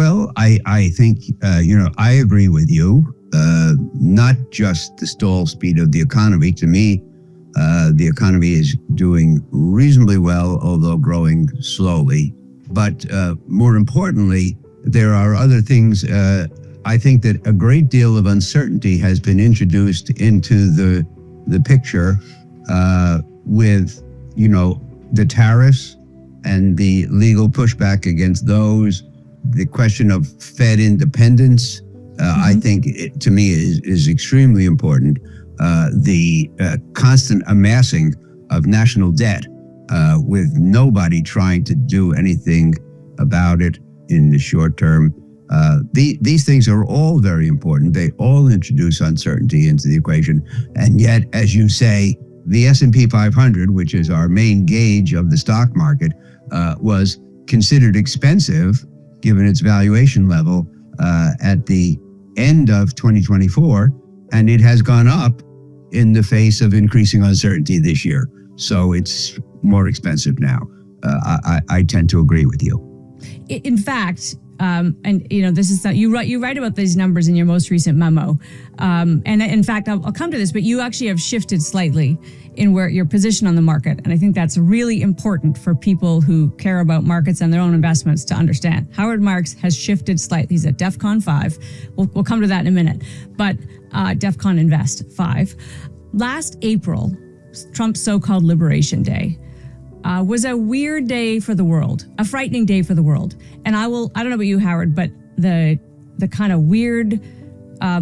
Well, I think, I agree with you. Not just the stall speed of the economy. To me, the economy is doing reasonably well, although growing slowly. But more importantly, there are other things. I think that a great deal of uncertainty has been introduced into the picture with, the tariffs and the legal pushback against those, the question of Fed independence. I think to me is extremely important. The constant amassing of national debt with nobody trying to do anything about it in the short term. These things are all very important. They all introduce uncertainty into the equation. And yet, as you say, the S&P 500, which is our main gauge of the stock market, was considered expensive given its valuation level at the end of 2024, and it has gone up in the face of increasing uncertainty this year. So it's more expensive now. I tend to agree with you. In fact, this is you write about these numbers in your most recent memo, and in fact, I'll come to this, but you actually have shifted slightly in where your position on the market, and I think that's really important for people who care about markets and their own investments to understand. Howard Marks has shifted slightly. He's at DEFCON 5. We'll come to that in a minute, but DEFCON Invest 5. Last April, Trump's so-called Liberation Day was a weird day for the world, a frightening day for the world. And I don't know about you, Howard, but the kind of weird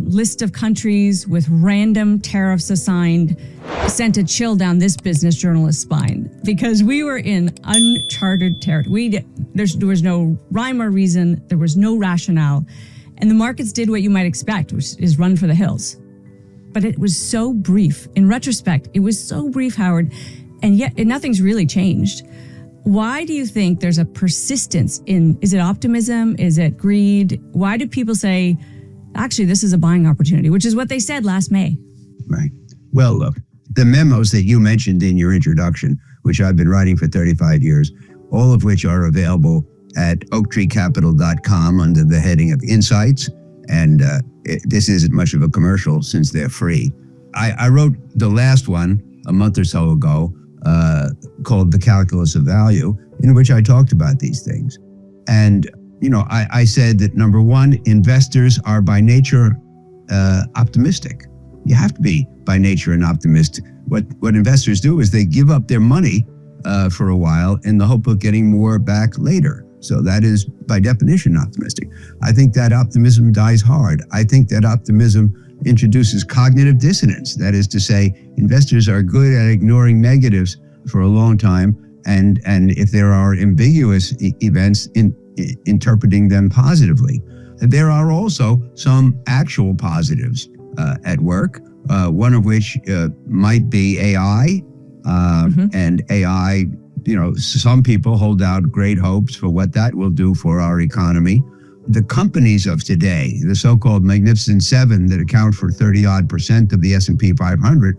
list of countries with random tariffs assigned sent a chill down this business journalist's spine, because we were in uncharted territory. There was no rhyme or reason. There was no rationale. And the markets did what you might expect, which is run for the hills. But it was so brief. In retrospect, it was so brief, Howard, and yet nothing's really changed. Why do you think there's a persistence is it optimism? Is it greed? Why do people say, actually, this is a buying opportunity, which is what they said last May? Right. Well, look, the memos that you mentioned in your introduction, which I've been writing for 35 years, all of which are available at oaktreecapital.com under the heading of Insights. And this isn't much of a commercial since they're free. I wrote the last one a month or so ago called The Calculus of Value, in which I talked about these things. And, I said that, number one, investors are by nature optimistic. You have to be by nature an optimist. What investors do is they give up their money for a while in the hope of getting more back later. So that is, by definition, optimistic. I think that optimism dies hard. I think that optimism introduces cognitive dissonance. That is to say, investors are good at ignoring negatives for a long time, and if there are ambiguous events, interpreting them positively. There are also some actual positives at work, one of which might be AI. And AI, some people hold out great hopes for what that will do for our economy. The companies of today, the so-called Magnificent Seven that account for 30-odd% of the S&P 500,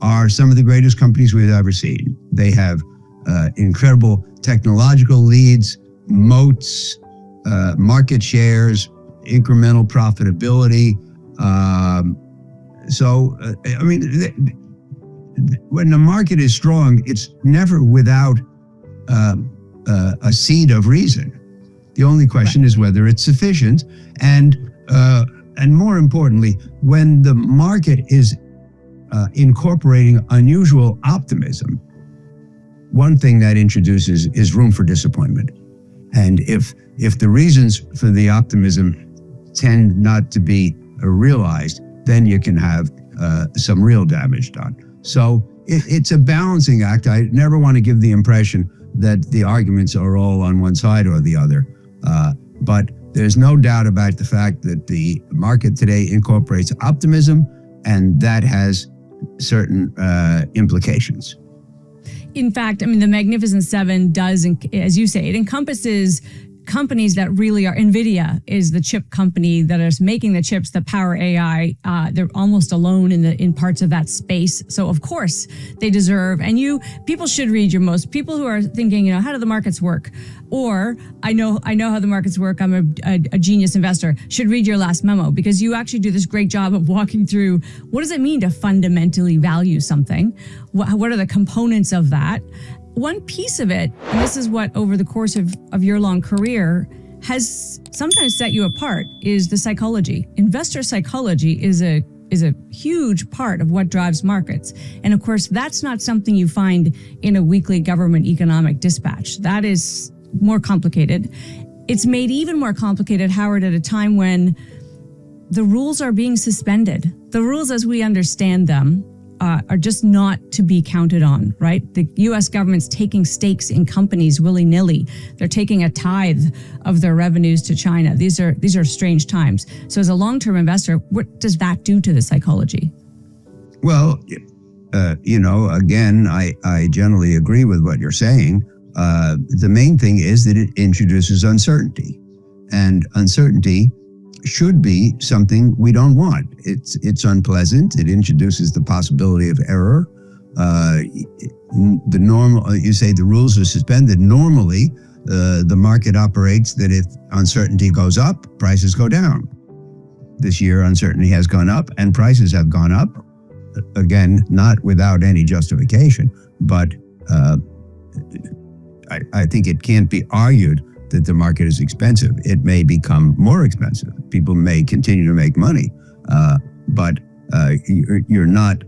are some of the greatest companies we've ever seen. They have incredible technological leads, moats, market shares, incremental profitability. When the market is strong, it's never without a seed of reason. The only question is whether it's sufficient, and more importantly, when the market is incorporating unusual optimism, one thing that introduces is room for disappointment. And if the reasons for the optimism tend not to be realized, then you can have some real damage done. So it's a balancing act. I never want to give the impression that the arguments are all on one side or the other. But there's no doubt about the fact that the market today incorporates optimism, and that has certain implications. In fact, the Magnificent Seven does, as you say, it encompasses companies that really are, Nvidia is the chip company that is making the chips that power AI. They're almost alone in parts of that space. So of course they deserve, and people should read your most, people who are thinking, how do the markets work? Or I know how the markets work, I'm a genius investor, should read your last memo, because you actually do this great job of walking through what does it mean to fundamentally value something? What are the components of that? One piece of it, and this is what over the course of your long career has sometimes set you apart, is the psychology. Investor psychology is a huge part of what drives markets. And of course, that's not something you find in a weekly government economic dispatch. That is more complicated. It's made even more complicated, Howard, at a time when the rules are being suspended. The rules as we understand them are just not to be counted on, right? The US government's taking stakes in companies willy-nilly. They're taking a tithe of their revenues to China. These are strange times. So as a long-term investor, what does that do to the psychology? Well, again, I generally agree with what you're saying. The main thing is that it introduces uncertainty, and uncertainty should be something we don't want. It's unpleasant. It introduces the possibility of error. You say the rules are suspended. Normally, the market operates that if uncertainty goes up, prices go down. This year, uncertainty has gone up and prices have gone up. Again, not without any justification, but I think it can't be argued that the market is expensive. It may become more expensive. People may continue to make money, but you're not,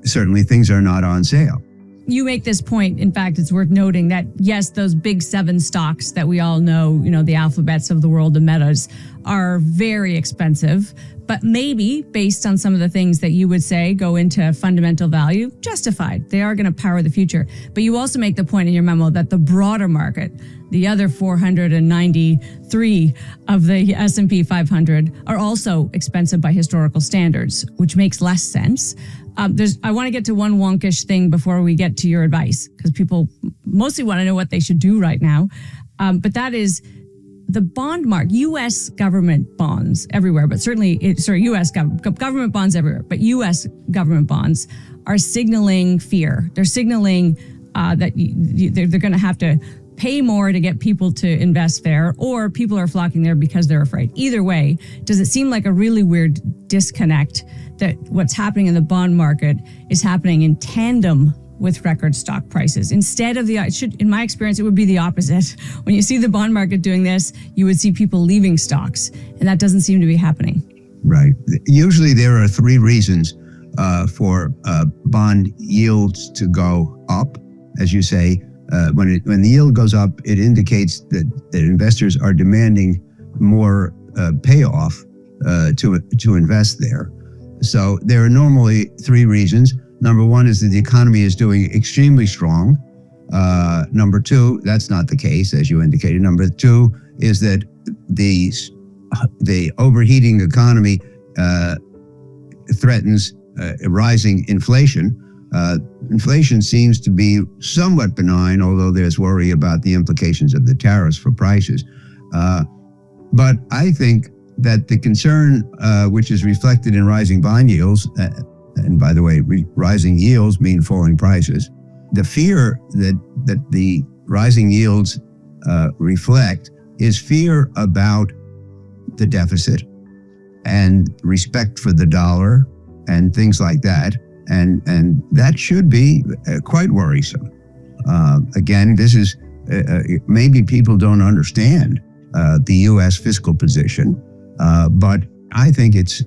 certainly things are not on sale. You make this point, in fact, it's worth noting that yes, those big 7 stocks that we all know, the Alphabets of the world, the Metas, are very expensive, but maybe based on some of the things that you would say go into fundamental value, justified. They are going to power the future. But you also make the point in your memo that the broader market, the other 493 of the S&P 500 are also expensive by historical standards, which makes less sense. I want to get to one wonkish thing before we get to your advice, because people mostly want to know what they should do right now. But that is the bond market, U.S. government bonds everywhere, but certainly, U.S. government bonds everywhere, but U.S. government bonds are signaling fear. They're signaling that they're going to have to pay more to get people to invest there, or people are flocking there because they're afraid. Either way, does it seem like a really weird disconnect that what's happening in the bond market is happening in tandem with record stock prices? Instead of in my experience, it would be the opposite. When you see the bond market doing this, you would see people leaving stocks, and that doesn't seem to be happening. Right. Usually there are 3 reasons for bond yields to go up. As you say, when the yield goes up, it indicates that investors are demanding more payoff to invest there. So there are normally 3 reasons. Number 1 is that the economy is doing extremely strong. Number 2, that's not the case, as you indicated. Number 2 is that the overheating economy threatens rising inflation. Inflation seems to be somewhat benign, although there's worry about the implications of the tariffs for prices. But I think that the concern, which is reflected in rising bond yields, and by the way, rising yields mean falling prices, the fear that the rising yields reflect is fear about the deficit and respect for the dollar and things like that. And that should be quite worrisome. Again, this is maybe people don't understand the U.S. fiscal position, but I think it's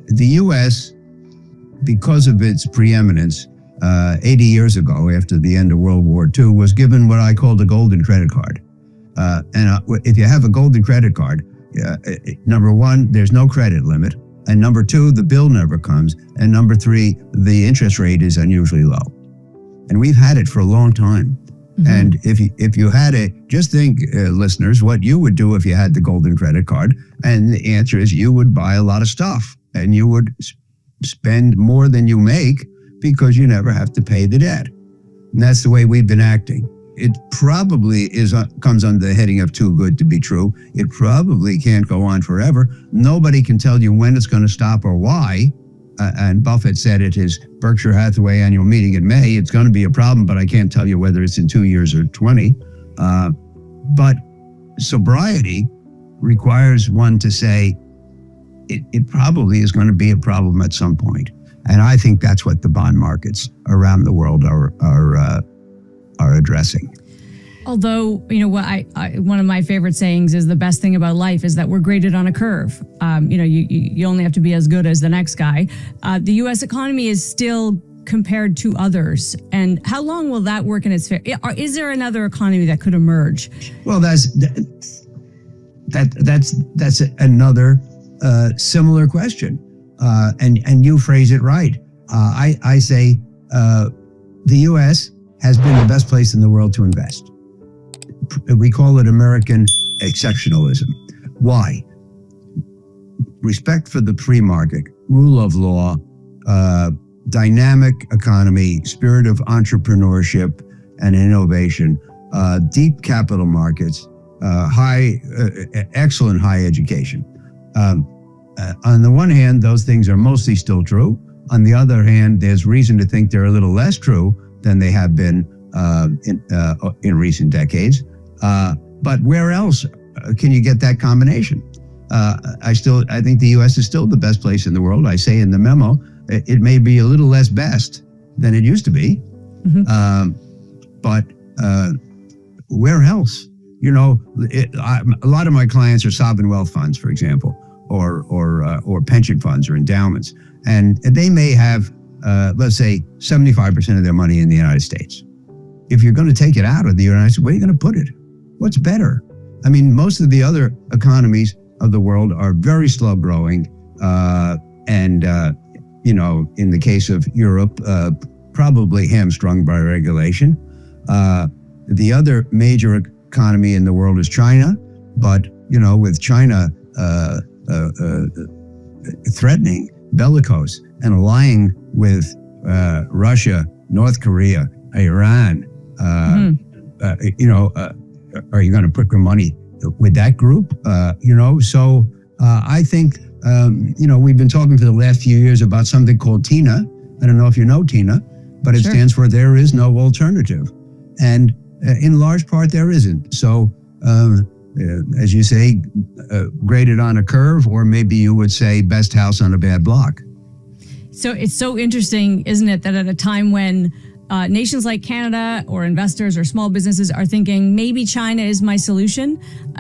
the U.S., because of its preeminence, 80 years ago, after the end of World War II, was given what I called a golden credit card. And if you have a golden credit card, number 1, there's no credit limit. And number 2, the bill never comes. And number 3, the interest rate is unusually low. And we've had it for a long time. Mm-hmm. And if you had it, just think, listeners, what you would do if you had the golden credit card. And the answer is you would buy a lot of stuff. And you would spend more than you make because you never have to pay the debt. And that's the way we've been acting. it probably comes under the heading of too good to be true. It probably can't go on forever. Nobody can tell you when it's going to stop or why. And Buffett said at his Berkshire Hathaway annual meeting in May, it's going to be a problem, but I can't tell you whether it's in 2 years or 20. But sobriety requires one to say it probably is going to be a problem at some point. And I think that's what the bond markets around the world are addressing. Although, one of my favorite sayings is the best thing about life is that we're graded on a curve. You only have to be as good as the next guy. The U.S. economy is still compared to others. And how long will that work in its favor? Is there another economy that could emerge? Well, that's another similar question. And you phrase it right. I say the U.S. has been the best place in the world to invest. We call it American exceptionalism. Why? Respect for the free market, rule of law, dynamic economy, spirit of entrepreneurship and innovation, deep capital markets, excellent high education. On the one hand, those things are mostly still true. On the other hand, there's reason to think they're a little less true than they have been in recent decades. But where else can you get that combination? I think the U.S. is still the best place in the world. I say in the memo, it may be a little less best than it used to be. Mm-hmm. But where else? A lot of my clients are sovereign wealth funds, for example, or pension funds or endowments, and they may have, let's say, 75% of their money in the United States. If you're going to take it out of the United States, where are you going to put it? What's better? I mean, most of the other economies of the world are very slow growing, and in the case of Europe, probably hamstrung by regulation. The other major economy in the world is China, but with China threatening, bellicose, and allying with Russia, North Korea, Iran, are you going to put your money with that group? So I think, we've been talking for the last few years about something called TINA. I don't know if you know TINA, but it stands for There Is No Alternative. And in large part, there isn't. So, as you say, graded on a curve, or maybe you would say best house on a bad block. So it's so interesting, isn't it, that at a time when nations like Canada or investors or small businesses are thinking maybe China is my solution,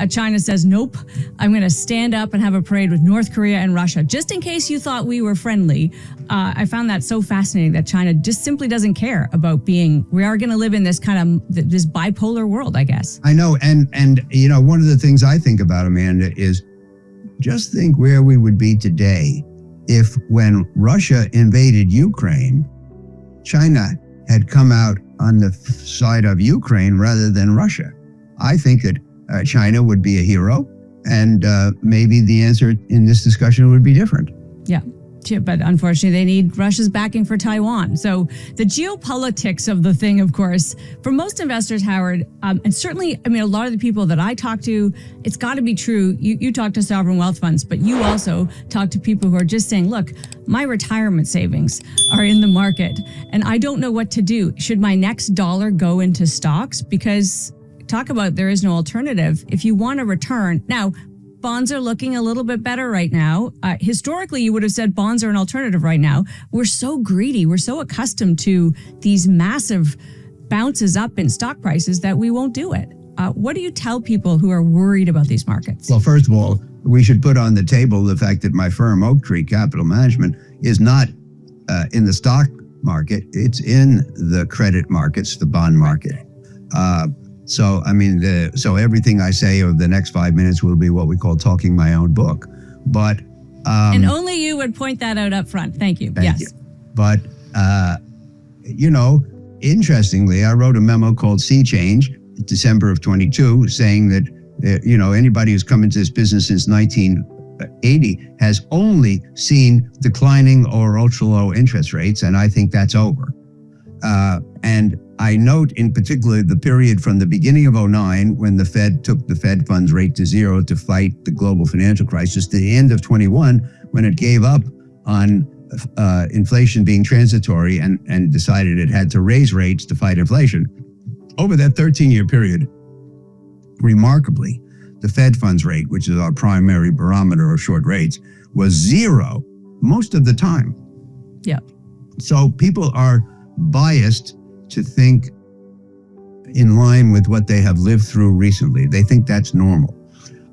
China says, nope, I'm going to stand up and have a parade with North Korea and Russia, just in case you thought we were friendly. I found that so fascinating that China just simply doesn't care about we are going to live in this kind of this bipolar world, I guess. I know. And one of the things I think about, Amanda, is just think where we would be today if when Russia invaded Ukraine, China had come out on the side of Ukraine rather than Russia. I think that China would be a hero, and maybe the answer in this discussion would be different. Yeah. But unfortunately, they need Russia's backing for Taiwan. So the geopolitics of the thing, of course, for most investors, Howard, and certainly, a lot of the people that I talk to, it's got to be true. You talk to sovereign wealth funds, but you also talk to people who are just saying, look, my retirement savings are in the market, and I don't know what to do. Should my next dollar go into stocks? Because talk about there is no alternative. If you want a return, now, bonds are looking a little bit better right now. Historically, you would have said bonds are an alternative right now. We're so greedy. We're so accustomed to these massive bounces up in stock prices that we won't do it. What do you tell people who are worried about these markets? Well, first of all, we should put on the table the fact that my firm, Oaktree Capital Management, is not in the stock market. It's in the credit markets, the bond market. So everything I say over the next 5 minutes will be what we call talking my own book. But and only you would point that out up front. Thank you. Thank you. But interestingly, I wrote a memo called Sea Change, December of 22, saying that anybody who's come into this business since 1980 has only seen declining or ultra low interest rates, and I think that's over. And I note in particular the period from the beginning of '09, when the Fed took the Fed funds rate to zero to fight the global financial crisis, to the end of '21, when it gave up on inflation being transitory and decided it had to raise rates to fight inflation. Over that 13-year period, remarkably, the Fed funds rate, which is our primary barometer of short rates, was zero most of the time. Yeah. So people are biased to think in line with what they have lived through recently. They think that's normal.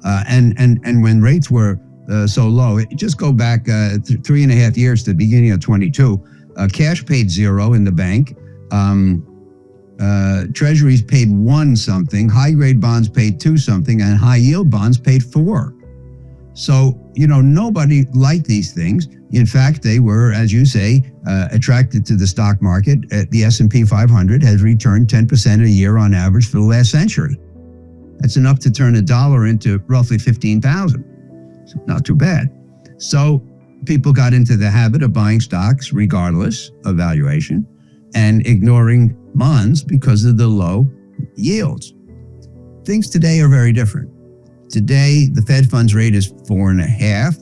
And when rates were so low, just go back 3.5 years to the beginning of 22, cash paid zero in the bank. Treasuries paid 1 something, high grade bonds paid 2 something, and high yield bonds paid 4. So, nobody liked these things. In fact, they were, as you say, attracted to the stock market. The S&P 500 has returned 10% a year on average for the last century. That's enough to turn $1 into roughly 15,000. Not too bad. So people got into the habit of buying stocks regardless of valuation and ignoring bonds because of the low yields. Things today are very different. Today, the Fed funds rate is 4.5.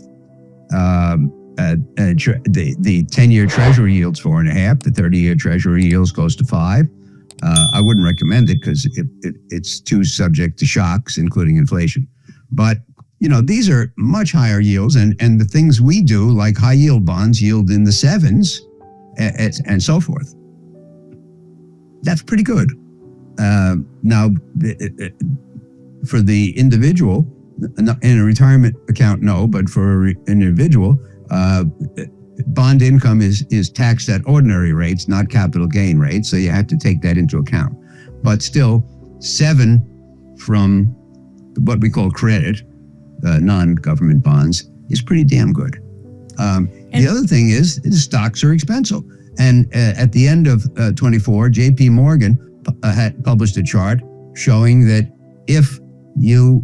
The 10-year Treasury yield's 4.5. The 30-year Treasury yields goes to 5. I wouldn't recommend it because it's too subject to shocks, including inflation. But these are much higher yields, and the things we do, like high yield bonds, yield in the 7s, and so forth. That's pretty good. Now, for the individual, in a retirement account, no, but for an individual, bond income is taxed at ordinary rates, not capital gain rates, so you have to take that into account. But still, 7 from what we call credit, non-government bonds, is pretty damn good. The other thing is stocks are expensive. And at the end of 24, JP Morgan had published a chart showing that if you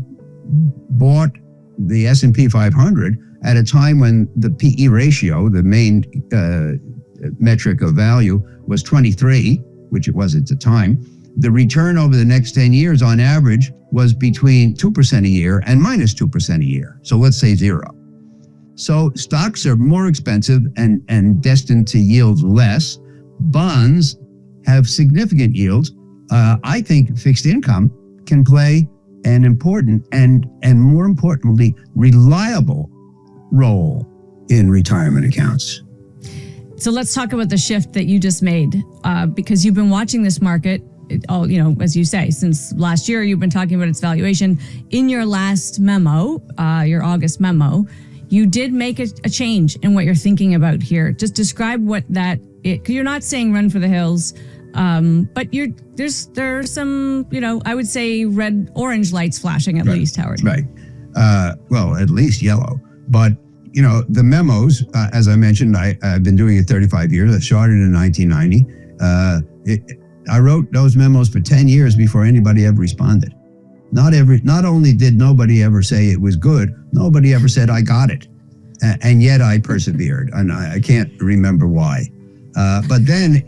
bought the S&P 500 at a time when the PE ratio, the main metric of value, was 23, which it was at the time, the return over the next 10 years on average was between 2% a year and minus 2% a year. So let's say 0. So stocks are more expensive and destined to yield less. Bonds have significant yields. I think fixed income can play an important and more importantly, reliable role in retirement accounts. So let's talk about the shift that you just made, because you've been watching this market, as you say, since last year. You've been talking about its valuation. In your last memo, your August memo, you did make a change in what you're thinking about here. Just describe what that is. You're not saying run for the hills, but there's some, I would say orange lights flashing at least, Howard. Right. Well, at least yellow. But, the memos, as I mentioned, I've been doing it 35 years. I started in 1990. I wrote those memos for 10 years before anybody ever responded. Not only did nobody ever say it was good, nobody ever said I got it. And yet I persevered, and I can't remember why. But then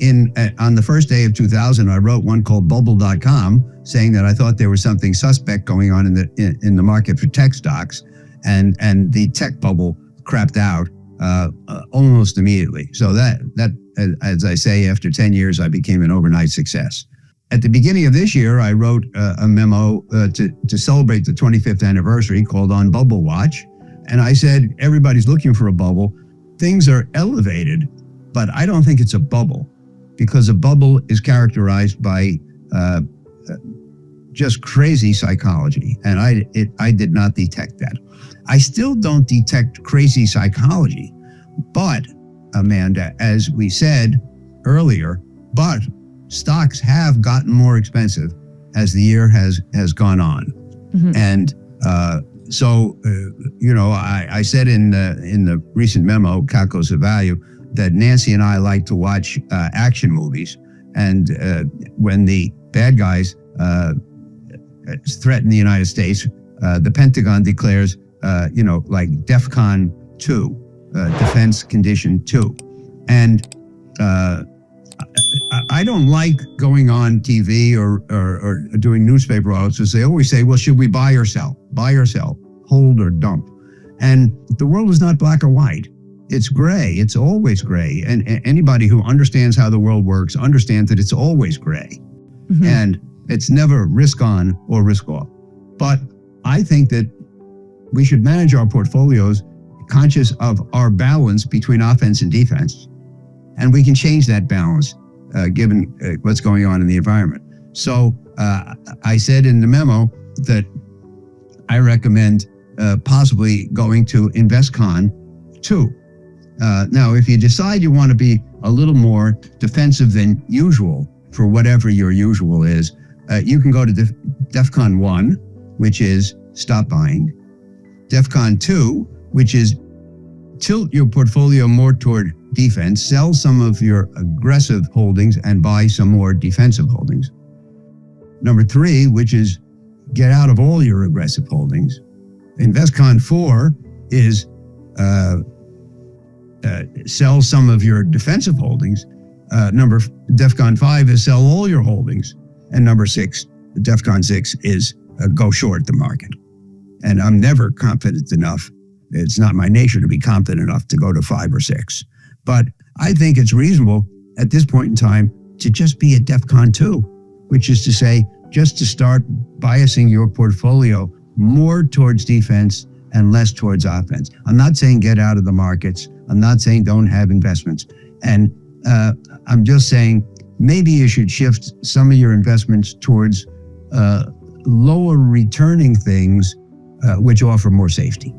on the first day of 2000, I wrote one called bubble.com saying that I thought there was something suspect going on in the market for tech stocks, and the tech bubble crapped out almost immediately. So that, as I say, after 10 years, I became an overnight success. At the beginning of this year, I wrote a memo to celebrate the 25th anniversary called On Bubble Watch. And I said, everybody's looking for a bubble. Things are elevated, but I don't think it's a bubble, because a bubble is characterized by just crazy psychology. And I did not detect that. I still don't detect crazy psychology. But, Amanda, as we said earlier, but stocks have gotten more expensive as the year has gone on. Mm-hmm. And so I said in the recent memo, Calculus of Value, that Nancy and I like to watch action movies. And when the bad guys threaten the United States, the Pentagon declares, like DEFCON 2, Defense Condition 2. And I don't like going on TV or doing newspaper articles. They always say, well, should we buy or sell? Buy or sell, hold or dump. And the world is not black or white. It's gray. It's always gray. And anybody who understands how the world works understands that it's always gray. Mm-hmm. And it's never risk on or risk off. But I think that we should manage our portfolios conscious of our balance between offense and defense. And we can change that balance given what's going on in the environment. So I said in the memo that I recommend possibly going to InvestCon 2. Now, if you decide you want to be a little more defensive than usual for whatever your usual is, you can go to DEFCON 1, which is stop buying. DEFCON 2, which is tilt your portfolio more toward defense, sell some of your aggressive holdings and buy some more defensive holdings. Number 3, which is get out of all your aggressive holdings. InvestCon 4 is sell some of your defensive holdings. DEFCON 5 is sell all your holdings. And number 6, DEFCON 6 is go short the market. And I'm never confident enough. It's not my nature to be confident enough to go to 5 or 6. But I think it's reasonable at this point in time to just be at DEFCON 2, which is to say, just to start biasing your portfolio more towards defense and less towards offense. I'm not saying get out of the markets. I'm not saying don't have investments. And I'm just saying maybe you should shift some of your investments towards lower returning things which offer more safety.